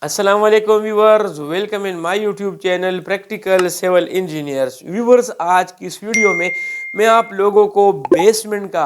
अस्सलाम वालेकुम viewers, welcome in my YouTube channel practical civil engineers. Viewers, आज की इस वीडियो में मैं आप लोगों को बेसमेंट का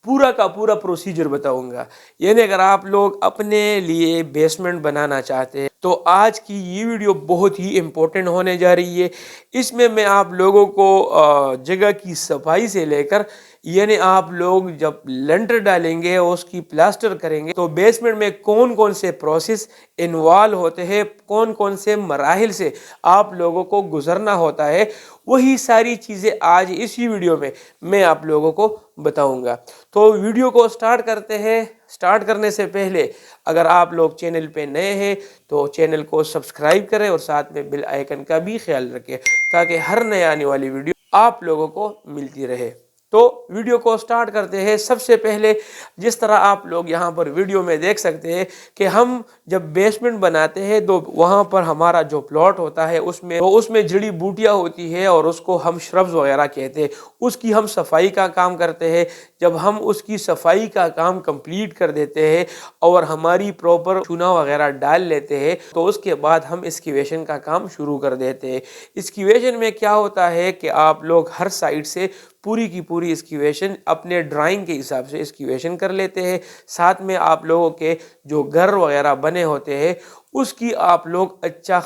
पूरा प्रोसीजर बताऊंगा। यानी अगर आप लोग अपने लिए बेसमेंट बनाना चाहते हैं तो आज की ये वीडियो बहुत ही इम्पोर्टेंट होने जा रही है। इसमें मैं आप लोगों को जगह की सफाई से लेकर यानी आप लोग जब लेंटर डालेंगे और उसकी प्लास्टर करेंगे तो बेसमेंट में कौन कौन से प्रोसेस इन्वॉल्व होते हैं, कौन कौन से मराहिल से आप लोगों को गुजरना होता है, वही सारी चीज़ें आज इसी वीडियो में मैं आप लोगों को बताऊंगा। तो वीडियो को स्टार्ट करते हैं। स्टार्ट करने से पहले अगर आप लोग चैनल पे नए हैं तो चैनल को सब्सक्राइब करें और साथ में बेल आइकन का भी ख्याल रखें ताकि हर नए आने वाली वीडियो आप लोगों को मिलती रहे। तो वीडियो को स्टार्ट करते हैं। सबसे पहले जिस तरह आप लोग यहाँ पर वीडियो में देख सकते हैं कि हम जब बेसमेंट बनाते हैं तो वहाँ पर हमारा जो प्लॉट होता है उसमें जड़ी बूटियाँ होती है और उसको हम श्रब्स वगैरह कहते हैं। उसकी हम सफाई का काम करते हैं। जब हम उसकी सफाई का काम कंप्लीट कर देते हैं और हमारी प्रॉपर चूना वगैरह डाल लेते हैं तो उसके बाद हम एक्सकेवेशन का काम शुरू कर देते हैं। एक्सकेवेशन में क्या होता है कि आप लोग हर साइड से पूरी की पूरी एक्सकेवेशन अपने ड्राइंग के हिसाब से एक्सकेवेशन कर लेते हैं। साथ में आप लोगों के जो घर वगैरह बने होते हैं उसकी आप लोग अच्छा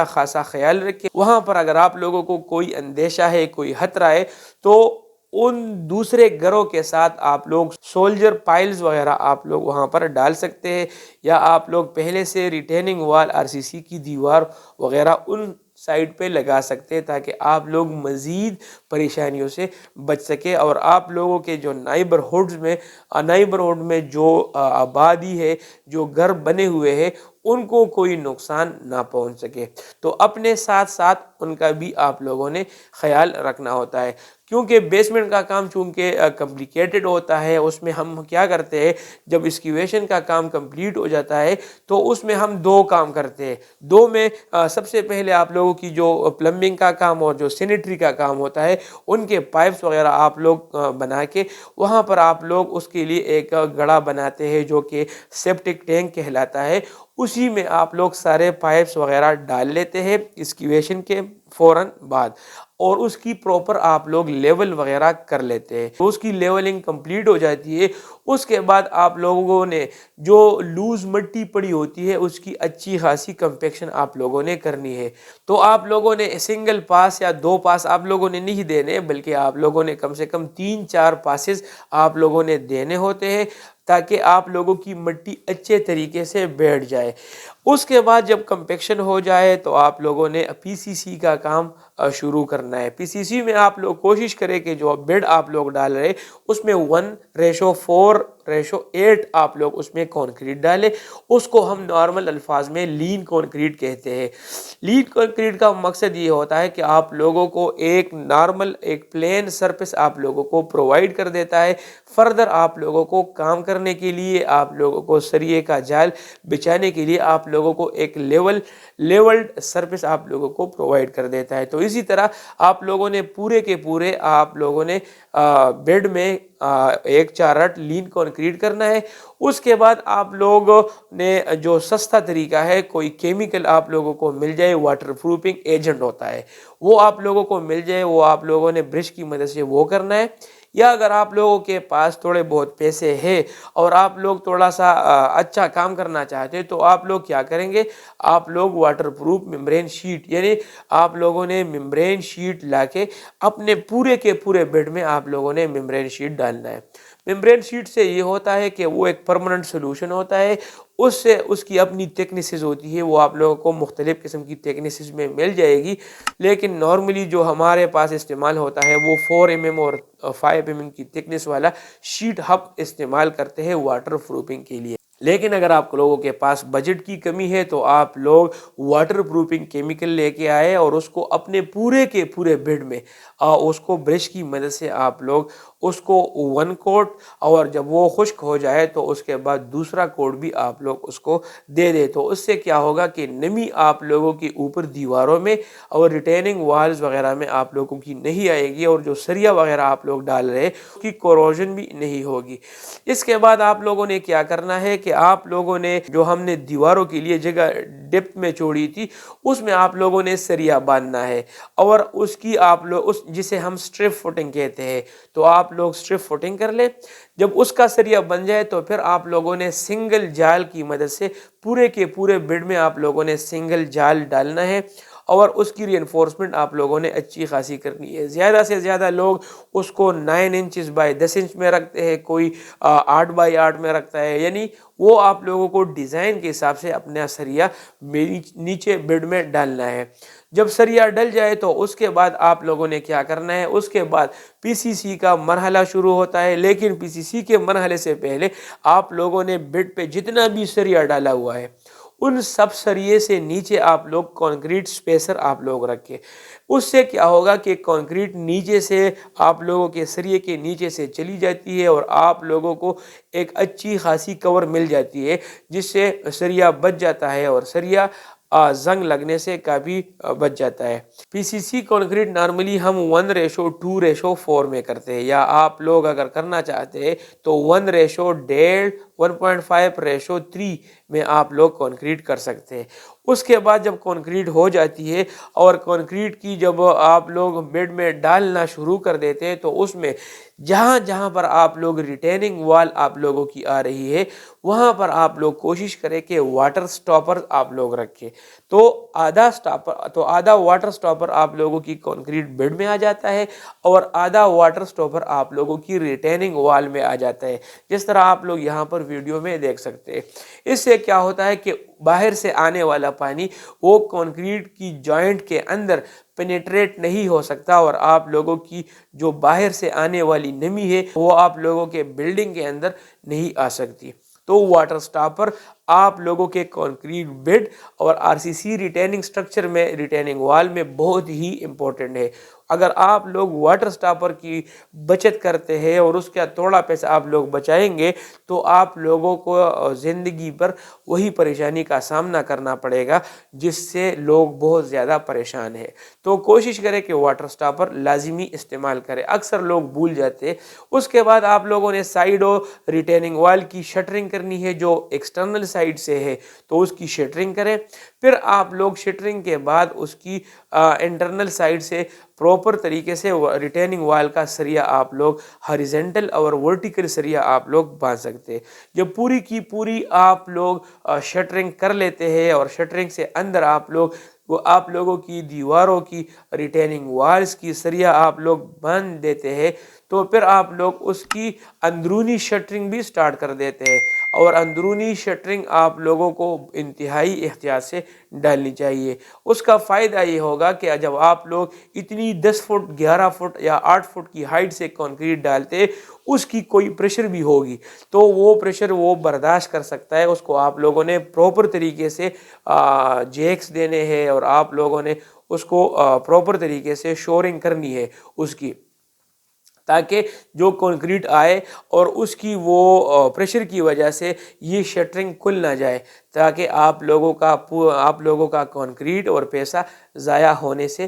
खासा ख्याल रखें। वहाँ पर अगर आप लोगों को कोई अंदेशा है, कोई खतरा है तो उन दूसरे घरों के साथ आप लोग सोल्जर पाइल्स वगैरह आप लोग वहाँ पर डाल सकते हैं, या आप लोग पहले से रिटेनिंग वॉल आरसीसी की दीवार वगैरह उन साइड पे लगा सकते हैं ताकि आप लोग मज़ीद परेशानियों से बच सके और आप लोगों के जो नाइबरहुड में जो आबादी है, जो घर बने हुए हैं, उनको कोई नुकसान ना पहुंच सके। तो अपने साथ साथ उनका भी आप लोगों ने ख्याल रखना होता है क्योंकि बेसमेंट का काम चूँकि कॉम्प्लिकेटेड होता है। उसमें हम क्या करते हैं, जब एक्सकेवेशन का काम कंप्लीट हो जाता है तो उसमें हम दो काम करते हैं। दो में सबसे पहले आप लोगों की जो प्लम्बिंग का काम और जो सैनिटरी का काम होता है उनके पाइप्स वगैरह आप लोग बना के वहाँ पर आप लोग उसके लिए एक गड़ा बनाते हैं जो कि सेप्टिक टैंक कहलाता है। उसी में आप लोग सारे पाइप्स वगैरह डाल लेते हैं एक्सकेवेशन के फ़ौरन बाद और उसकी प्रॉपर आप लोग लेवल वगैरह कर लेते हैं। तो उसकी लेवलिंग कंप्लीट हो जाती है। उसके बाद आप लोगों ने जो लूज मिट्टी पड़ी होती है उसकी अच्छी खासी कंपेक्शन आप लोगों ने करनी है। तो आप लोगों ने सिंगल पास या दो पास आप लोगों ने नहीं देने, बल्कि आप लोगों ने कम से कम 3-4 पासेस आप लोगों ने देने होते हैं ताकि आप लोगों की मिट्टी अच्छे तरीके से बैठ जाए। उसके बाद जब कंपेक्शन हो जाए तो आप लोगों ने पीसीसी का काम शुरू करना है। पीसीसी में आप लोग कोशिश करें कि जो बेड आप लोग डाल रहे उसमें 1:4:8 आप लोग उसमें कंक्रीट डालें। उसको हम नॉर्मल अल्फाज में लीन कंक्रीट कहते हैं। लीन कंक्रीट का मकसद ये होता है कि आप लोगों को एक नॉर्मल एक प्लेन सरफेस आप लोगों को प्रोवाइड कर देता है। फर्दर आप लोगों को काम करने के लिए, आप लोगों को सरिये का जाल बिछाने के लिए आप लोगों को एक लेवल्ड सरफेस आप लोगों को प्रोवाइड कर देता है। तो इसी तरह आप लोगों ने पूरे के पूरे आप लोगों ने बेड में 1:4:8 लीन कंक्रीट करना है। उसके बाद आप लोगों ने जो सस्ता तरीका है, कोई केमिकल आप लोगों को मिल जाए, वाटर प्रूफिंग एजेंट होता है वो आप लोगों को मिल जाए, वो आप लोगों ने ब्रश की मदद से वो करना है। या अगर आप लोगों के पास थोड़े बहुत पैसे हैं और आप लोग थोड़ा सा अच्छा काम करना चाहते हैं तो आप लोग क्या करेंगे, आप लोग वाटर प्रूफ मेम्ब्रेन शीट यानी आप लोगों ने मेम्ब्रेन शीट लाके अपने पूरे के पूरे बेड में आप लोगों ने मेम्ब्रेन शीट डालना है। मेम्ब्रेन शीट से ये होता है कि वो एक परमानेंट सोल्यूशन होता है। उससे उसकी अपनी टेक्निसिस होती है, वो आप लोगों को मुख्तलिफ़ किस्म की टेक्निसिस में मिल जाएगी। लेकिन नॉर्मली जो हमारे पास इस्तेमाल होता है वो 4 mm और 5 mm की थिकनेस वाला शीट हम इस्तेमाल करते हैं वाटर प्रूफिंग के लिए। लेकिन अगर आप लोगों के पास बजट की कमी है तो आप लोग वाटर प्रूफिंग केमिकल लेके आए और उसको अपने पूरे के पूरे बेड में उसको ब्रश की मदद से आप लोग उसको 1 कोट, और जब वो खुश्क हो जाए तो उसके बाद दूसरा कोट भी आप लोग उसको दे दे। तो उससे क्या होगा कि नमी आप लोगों के ऊपर दीवारों में और रिटेनिंग वॉल्स वगैरह में आप लोगों की नहीं आएगी और जो सरिया वगैरह आप लोग डाल रहे हैं उसकी कोरोजन भी नहीं होगी। इसके बाद आप लोगों ने क्या करना है کہ آپ لوگوں نے جو ہم نے دیواروں کے لیے جگہ ڈیپتھ میں چھوڑی تھی اس میں آپ لوگوں نے سریا باندھنا ہے، اور اس کی آپ لوگ جسے ہم سٹرپ فوٹنگ کہتے ہیں، تو آپ لوگ سٹرپ فوٹنگ کر لیں۔ جب اس کا سریا بن جائے تو پھر آپ لوگوں نے سنگل جال کی مدد سے پورے کے پورے بیڈ میں آپ لوگوں نے سنگل جال ڈالنا ہے، اور اس کی ری انفورسمنٹ آپ لوگوں نے اچھی خاصی کرنی ہے۔ زیادہ سے زیادہ لوگ اس کو 9 انچز بائی 10 انچ میں رکھتے ہیں، کوئی 8 بائی 8 میں رکھتا ہے، یعنی وہ آپ لوگوں کو ڈیزائن کے حساب سے اپنا سریا نیچے بیڈ میں ڈالنا ہے۔ جب سریا ڈل جائے تو اس کے بعد آپ لوگوں نے کیا کرنا ہے، اس کے بعد پی سی سی کا مرحلہ شروع ہوتا ہے، لیکن پی سی سی کے مرحلے سے پہلے آپ لوگوں نے بیڈ پہ جتنا بھی سریا ڈالا ہوا ہے ان سب سریے سے نیچے آپ لوگ کنکریٹ سپیسر آپ لوگ رکھیں۔ اس سے کیا ہوگا کہ کنکریٹ نیچے سے آپ لوگوں کے سریے کے نیچے سے چلی جاتی ہے، اور آپ لوگوں کو ایک اچھی خاصی کور مل جاتی ہے، جس سے سریا بچ جاتا ہے اور سریا زنگ لگنے سے کافی بچ جاتا ہے۔ پی سی سی کنکریٹ نارملی ہم 1:2:4 میں کرتے ہیں، یا آپ لوگ اگر کرنا چاہتے ہیں تو 1:1.5 1.5:3 میں آپ لوگ کنکریٹ کر سکتے ہیں۔ اس کے بعد جب کنکریٹ ہو جاتی ہے اور کنکریٹ کی جب آپ لوگ بیڈ میں ڈالنا شروع کر دیتے ہیں تو اس میں جہاں جہاں پر آپ لوگ ریٹیننگ وال آپ لوگوں کی آ رہی ہے وہاں پر آپ لوگ کوشش کریں کہ واٹر سٹاپر آپ لوگ رکھیں، تو آدھا واٹر سٹاپر آپ لوگوں کی کنکریٹ بیڈ میں آ جاتا ہے، اور آدھا واٹر سٹاپر آپ لوگوں کی ریٹیننگ وال میں آ جاتا ہے، جس طرح آپ لوگ یہاں پر ویڈیو میں دیکھ سکتے ہیں۔ اس سے کیا ہوتا ہے کہ باہر سے آنے والا پانی وہ کنکریٹ کی جوائنٹ کے اندر پینیٹریٹ نہیں ہو سکتا، اور آپ لوگوں کی جو باہر سے آنے والی نمی ہے وہ آپ لوگوں کے بلڈنگ کے اندر نہیں آ سکتی۔ تو واٹر سٹاپر آپ لوگوں کے کنکریٹ بیڈ اور آر سی سی ریٹیننگ سٹرکچر میں ریٹیننگ وال میں بہت ہی امپورٹنٹ ہے۔ اگر آپ لوگ واٹر سٹاپر کی بچت کرتے ہیں اور اس کا تھوڑا پیسہ آپ لوگ بچائیں گے تو آپ لوگوں کو زندگی پر وہی پریشانی کا سامنا کرنا پڑے گا جس سے لوگ بہت زیادہ پریشان ہیں۔ تو کوشش کریں کہ واٹر سٹاپر لازمی استعمال کریں، اکثر لوگ بھول جاتے ہیں۔ اس کے بعد آپ لوگوں نے سائیڈ اور ریٹیننگ وال کی شٹرنگ کرنی ہے، جو ایکسٹرنل سائیڈ سے ہے تو اس کی شٹرنگ کریں۔ پھر آپ لوگ شٹرنگ کے بعد اس کی انٹرنل سائیڈ سے پروپر طریقے سے ریٹیننگ وال کا سریا آپ لوگ ہاریزنٹل اور ورٹیکل سریا آپ لوگ باندھ سکتے ہیں۔ جب پوری کی پوری آپ لوگ شٹرنگ کر لیتے ہیں اور شٹرنگ سے اندر آپ لوگوں کی دیواروں کی ریٹیننگ والز کی سریا آپ لوگ باندھ دیتے ہیں، تو پھر آپ لوگ اس کی اندرونی شٹرنگ بھی سٹارٹ کر دیتے ہیں، اور اندرونی شٹرنگ آپ لوگوں کو انتہائی احتیاط سے ڈالنی چاہیے۔ اس کا فائدہ یہ ہوگا کہ جب آپ لوگ اتنی 10 فٹ 11 فٹ یا 8 فٹ کی ہائٹ سے کنکریٹ ڈالتے اس کی کوئی پریشر بھی ہوگی تو وہ پریشر وہ برداشت کر سکتا ہے۔ اس کو آپ لوگوں نے پروپر طریقے سے جیکس دینے ہیں، اور آپ لوگوں نے اس کو پروپر طریقے سے شورنگ کرنی ہے اس کی، تاکہ جو کنکریٹ آئے اور اس کی وہ پریشر کی وجہ سے یہ شٹرنگ کھل نہ جائے، تاکہ آپ لوگوں کا کنکریٹ اور پیسہ ضائع ہونے سے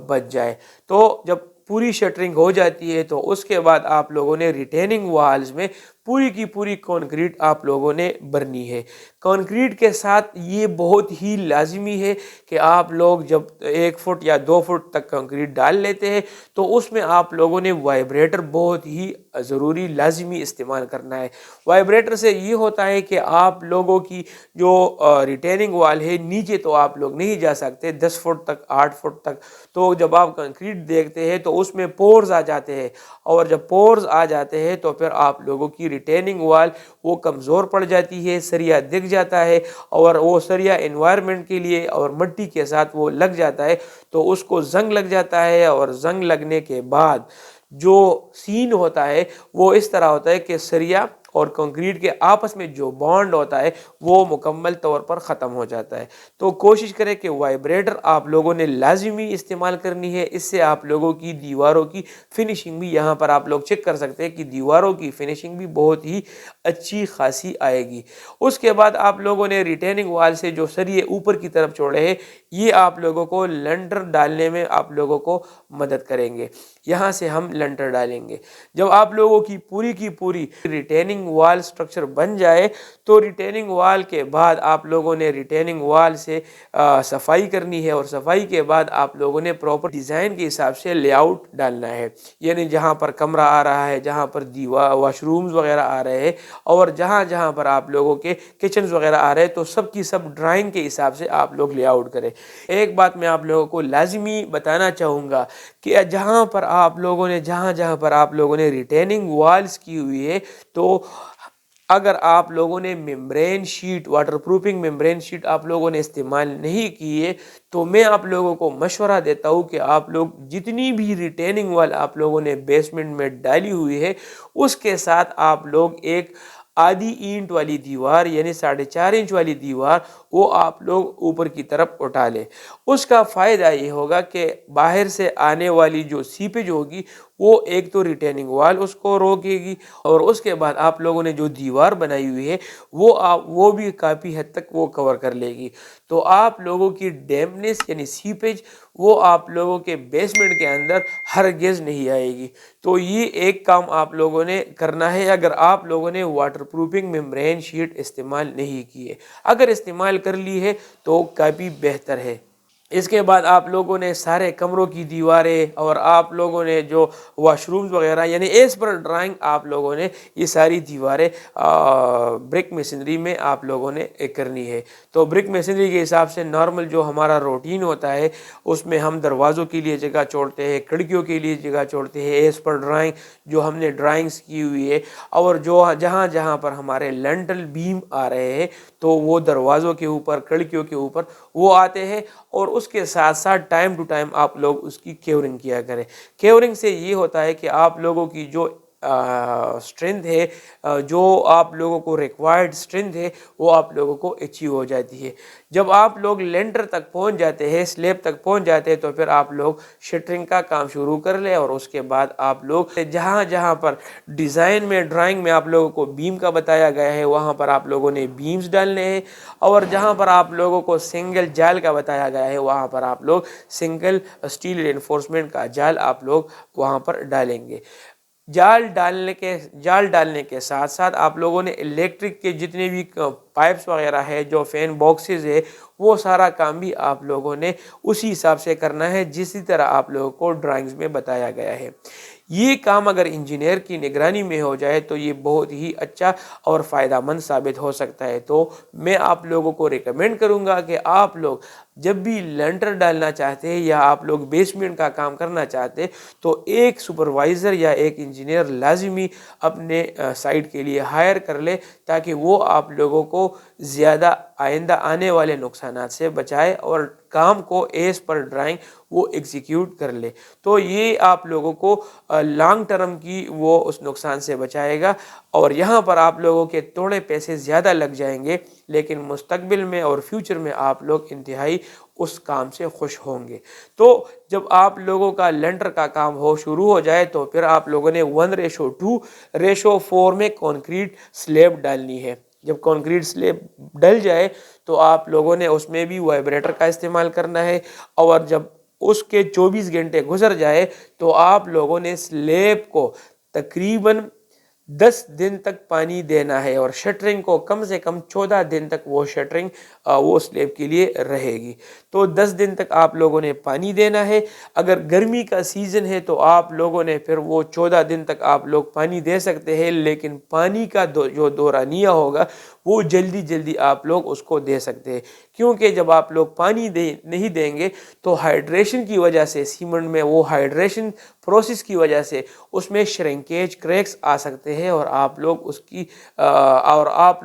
بچ جائے۔ تو جب پوری شٹرنگ ہو جاتی ہے تو اس کے بعد آپ لوگوں نے ریٹیننگ والز میں پوری کی پوری کنکریٹ آپ لوگوں نے بھرنی ہے۔ کنکریٹ کے ساتھ یہ بہت ہی لازمی ہے کہ آپ لوگ جب 1 فٹ یا 2 فٹ تک کنکریٹ ڈال لیتے ہیں تو اس میں آپ لوگوں نے وائبریٹر بہت ہی ضروری لازمی استعمال کرنا ہے۔ وائبریٹر سے یہ ہوتا ہے کہ آپ لوگوں کی جو ریٹیننگ وال ہے نیچے تو آپ لوگ نہیں جا سکتے 10 فٹ تک 8 فٹ تک، تو جب آپ کنکریٹ دیکھتے ہیں تو اس میں پورز آ جاتے ہیں، اور جب پورز آ جاتے ہیں تو پھر آپ لوگوں کی ریٹیننگ وال وہ کمزور پڑ جاتی ہے، سریا دکھ جاتا ہے، اور وہ سریا انوائرمنٹ کے لیے اور مٹی کے ساتھ وہ لگ جاتا ہے تو اس کو زنگ لگ جاتا ہے، اور زنگ لگنے کے بعد جو سین ہوتا ہے وہ اس طرح ہوتا ہے کہ سریا اور کنکریٹ کے آپس میں جو بانڈ ہوتا ہے وہ مکمل طور پر ختم ہو جاتا ہے۔ تو کوشش کریں کہ وائبریٹر آپ لوگوں نے لازمی استعمال کرنی ہے، اس سے آپ لوگوں کی دیواروں کی فنیشنگ بھی یہاں پر آپ لوگ چیک کر سکتے ہیں کہ دیواروں کی فنیشنگ بھی بہت ہی اچھی خاصی آئے گی۔ اس کے بعد آپ لوگوں نے ریٹیننگ وال سے جو سریے اوپر کی طرف چھوڑے ہیں یہ آپ لوگوں کو لنٹر ڈالنے میں آپ لوگوں کو مدد کریں گے۔ یہاں سے ہم لنٹر ڈالیں گے۔ جب آپ لوگوں کی پوری ریٹیننگ रिटेनिंग वॉल स्ट्रक्चर बन जाए तो रिटेनिंग वॉल के बाद आप लोगों ने रिटेनिंग वॉल से सफाई करनी है, और सफाई के बाद आप लोगों ने प्रॉपर डिज़ाइन के हिसाब से लेआउट डालना है। यानी जहाँ पर कमरा आ रहा है, जहाँ पर दीवार वॉशरूम्स वगैरह आ रहे हैं, और जहाँ जहाँ पर आप लोगों के किचन वगैरह आ रहे हैं, तो सब की सब ड्राइंग के हिसाब से आप लोग लेआउट करें। एक बात मैं आप लोगों को लाजमी बताना चाहूँगा कि जहाँ पर आप लोगों ने जहाँ पर आप लोगों ने रिटेनिंग वॉल्स की हुई है, तो अगर आप लोगों ने membrane sheet, water proofing membrane sheet आप लोगों ने इस्तेमाल नहीं की है, तो मैं आप लोगों को मशवरा देता हूँ कि आप लोग जितनी भी रिटेनिंग वॉल आप लोगों ने बेसमेंट में डाली हुई है, उसके साथ आप लोग एक आधी ईंट वाली दीवार यानी 4.5 इंच वाली दीवार वो आप लोग ऊपर की तरफ उठा लें। उसका फ़ायदा ये होगा कि बाहर से आने वाली जो सीपेज होगी वो एक तो रिटेनिंग वॉल उसको रोकेगी, और उसके बाद आप लोगों ने जो दीवार बनाई हुई है वो भी काफ़ी हद तक वो कवर कर लेगी। तो आप लोगों की डैम्पनेस यानी सीपेज वो आप लोगों के बेसमेंट के अंदर हरगिज़ नहीं आएगी। तो ये एक काम आप लोगों ने करना है अगर आप लोगों ने वाटर प्रूफिंग मेम्ब्रेन शीट इस्तेमाल नहीं की है। अगर इस्तेमाल कर ली है तो काफ़ी बेहतर है। इसके बाद आप लोगों ने सारे कमरों की दीवारें और आप लोगों ने जो वॉशरूम्स वगैरह यानी एज पर ड्राइंग आप लोगों ने ये सारी दीवारें ब्रिक मशीनरी में आप लोगों ने करनी है। तो ब्रिक मशीनरी के हिसाब से नॉर्मल जो हमारा रूटीन होता है उसमें हम दरवाज़ों के लिए जगह छोड़ते हैं, खिड़कियों के लिए जगह छोड़ते हैं, एज पर ड्राइंग जो हमने ड्राइंग्स की हुई है, और जो जहाँ जहाँ पर हमारे लेंटल बीम आ रहे हैं तो वो दरवाज़ों के ऊपर, खिड़कियों के ऊपर वो आते हैं। और उसके साथ साथ टाइम टू टाइम आप लोग उसकी केवरिंग किया करें। केवरिंग से ये होता है कि आप लोगों की जो स्ट्रेंथ है, जो आप लोगों को रिक्वायर्ड स्ट्रेंथ है वो आप लोगों को अचीव हो जाती है। जब आप लोग लेंटर तक पहुंच जाते हैं, स्लेब तक पहुंच जाते हैं, तो फिर आप लोग शटरिंग का काम शुरू कर ले, और उसके बाद आप लोग जहां जहां पर डिज़ाइन में ड्राइंग में आप लोगों को बीम का बताया गया है वहां पर आप लोगों ने बीम्स डालने हैं, और जहां पर आप लोगों को सिंगल जाल का बताया गया है वहां पर आप लोग सिंगल स्टील रेनफोर्समेंट का जाल आप लोग वहां पर डालेंगे। जाल डालने के साथ साथ आप लोगों ने इलेक्ट्रिक के जितने भी पाइप्स वगैरह है, जो फैन बॉक्सेस है, वो सारा काम भी आप लोगों ने उसी हिसाब से करना है जिसी तरह आप लोगों को ड्राइंग्स में बताया गया है। ये काम अगर इंजीनियर की निगरानी में हो जाए तो ये बहुत ही अच्छा और फ़ायदेमंद साबित हो सकता है। तो मैं आप लोगों को रिकमेंड करूँगा कि आप लोग जब भी लेंटर डालना चाहते हैं या आप लोग बेसमेंट का काम करना चाहते हैं तो एक सुपरवाइज़र या एक इंजीनियर लाजिमी अपने साइट के लिए हायर कर ले, ताकि वो आप लोगों को ज़्यादा आइंदा आने वाले नुकसानात से बचाए और काम को एज पर ड्राइंग वो एग्जीक्यूट कर ले। तो ये आप लोगों को लॉन्ग टर्म की वो उस नुकसान से बचाएगा, और यहाँ पर आप लोगों के थोड़े पैसे ज़्यादा लग जाएंगे, लेकिन मुस्तकबिल में और फ्यूचर में आप लोग इंतहाई उस काम से खुश होंगे। तो जब आप लोगों का लेंटर का काम हो शुरू हो जाए तो फिर आप लोगों ने 1:2:4 में कंक्रीट स्लैब डालनी है। जब कंक्रीट स्लैब डल जाए तो आप लोगों ने उसमें भी वाइब्रेटर का इस्तेमाल करना है, और जब उसके 24 घंटे गुजर जाए तो आप लोगों ने स्लैब को तकरीबन 10 दिन तक पानी देना है, और शटरिंग को कम से कम 14 दिन तक वो शटरिंग वो स्लैब के लिए रहेगी। तो 10 दिन तक आप लोगों ने पानी देना है। अगर गर्मी का सीज़न है तो आप लोगों ने फिर वो 14 दिन तक आप लोग पानी दे सकते हैं, लेकिन पानी का जो दौरानिया होगा वो जल्दी जल्दी आप लोग उसको दे सकते हैं, क्योंकि जब आप लोग पानी नहीं देंगे तो हाइड्रेशन की वजह से सीमेंट में वो हाइड्रेशन प्रोसेस की वजह से उसमें श्रिंकेज क्रैक्स आ सकते हैं, और आप लोग उसकी और आप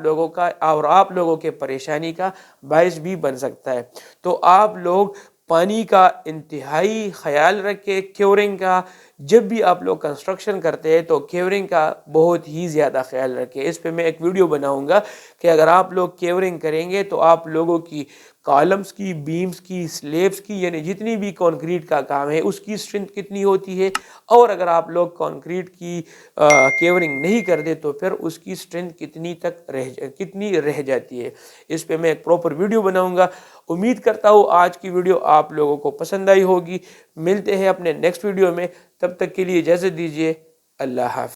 लोगों के परेशानी का बायस भी बन सकता है। तो आप लोग पानी का इंतहाई ख्याल रखें। क्योरिंग का जब भी आप लोग कंस्ट्रक्शन करते हैं तो केवरिंग का बहुत ही ज़्यादा ख्याल रखें। इस पे मैं एक वीडियो बनाऊंगा कि अगर आप लोग केवरिंग करेंगे तो आप लोगों की कॉलम्स की, बीम्स की, स्लेब्स की, यानी जितनी भी कंक्रीट का काम है उसकी स्ट्रेंथ कितनी होती है, और अगर आप लोग कंक्रीट की केवरिंग नहीं करते तो फिर उसकी स्ट्रेंथ कितनी रह जाती है। इस पे मैं एक प्रॉपर वीडियो बनाऊंगा। उम्मीद करता हूँ आज की वीडियो आप लोगों को पसंद आई होगी। मिलते हैं अपने नेक्स्ट वीडियो में, तब तक के लिए इजाज़त दीजिए। अल्लाह हाफ़िज़।